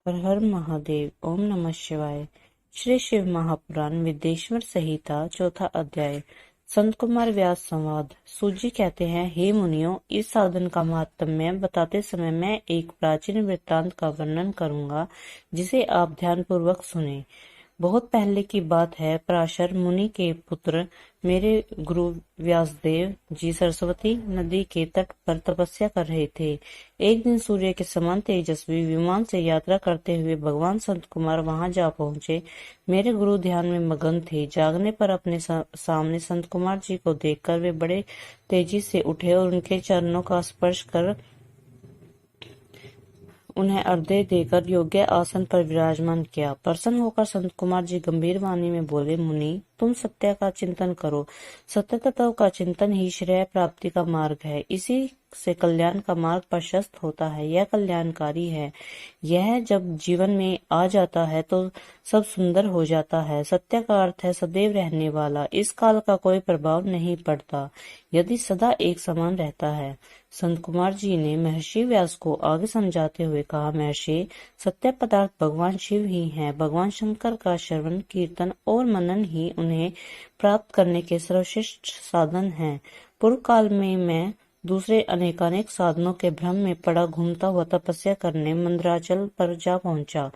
हर हर महादेव। ओम नमः शिवाय। श्री शिव महापुराण विदेश्वर संहिता चौथा अध्याय। संत कुमार व्यास संवाद। सूजी कहते हैं, हे मुनियों, इस साधन का महात्म्य बताते समय मैं एक प्राचीन वृत्तांत का वर्णन करूंगा, जिसे आप ध्यान पूर्वक सुने। बहुत पहले की बात है। पराशर मुनि के पुत्र मेरे गुरु व्यासदेव जी सरस्वती नदी के तट पर तपस्या कर रहे थे। एक दिन सूर्य के समान तेजस्वी विमान से यात्रा करते हुए भगवान संत कुमार वहां जा पहुंचे। मेरे गुरु ध्यान में मगन थे। जागने पर अपने सामने संत कुमार जी को देखकर वे बड़े तेजी से उठे और उनके चरणों का स्पर्श कर उन्हें अर्घ्य देकर योग्य आसन पर विराजमान किया। प्रसन्न होकर संत कुमार जी गंभीर वाणी में बोले, मुनि, तुम सत्य का चिंतन करो। सत्य तत्व का चिंतन ही श्रेय प्राप्ति का मार्ग है। इसी से कल्याण का मार्ग प्रशस्त होता है। यह कल्याणकारी है। यह जब जीवन में आ जाता है तो सब सुंदर हो जाता है। सत्य का अर्थ है सदैव रहने वाला। इस काल का कोई प्रभाव नहीं पड़ता यदि सदा एक समान रहता है। संत कुमार जी ने महर्षि व्यास को आगे समझाते हुए कहा, महर्षि, सत्य पदार्थ भगवान शिव ही हैं। भगवान शंकर का श्रवण, कीर्तन और मनन ही उन्हें प्राप्त करने के सर्वश्रेष्ठ साधन हैं। पूर्व काल में मैं दूसरे अनेकानेक साधनों के भ्रम में पड़ा घूमता हुआ तपस्या करने मंदराचल पर जा पहुंचा।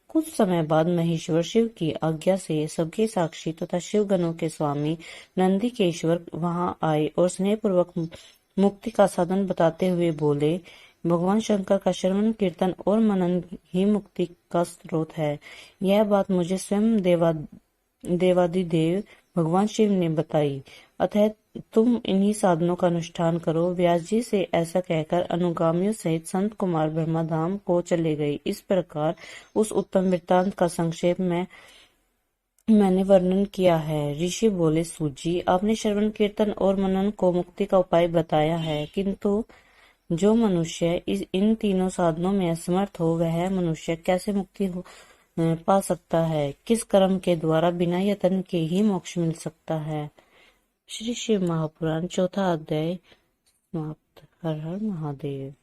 कुछ समय बाद महेश्वर शिव की आज्ञा से सबके साक्षी तथा शिव गणों के स्वामी नंदिकेश्वर वहां आए और स्नेहपूर्वक मुक्ति का साधन बताते हुए बोले, भगवान शंकर का श्रवण, कीर्तन और मनन ही मुक्ति का स्रोत है। यह बात मुझे स्वयं देवादिदेव भगवान शिव ने बताई। अतः तुम इन्हीं साधनों का अनुष्ठान करो। व्यास जी से ऐसा कहकर अनुगामियों सहित संत कुमार ब्रह्मधाम को चले गए। इस प्रकार उस उत्तम वृत्तांत का संक्षेप में मैंने वर्णन किया है। ऋषि बोले, सूजी, आपने श्रवण, कीर्तन और मनन को मुक्ति का उपाय बताया है, किंतु जो मनुष्य इन तीनों साधनों में असमर्थ हो, वह मनुष्य कैसे मुक्ति पा सकता है? किस कर्म के द्वारा बिना यत्न के ही मोक्ष मिल सकता है? श्री शिव महापुराण चौथा अध्याय समाप्त। हर हर महादेव।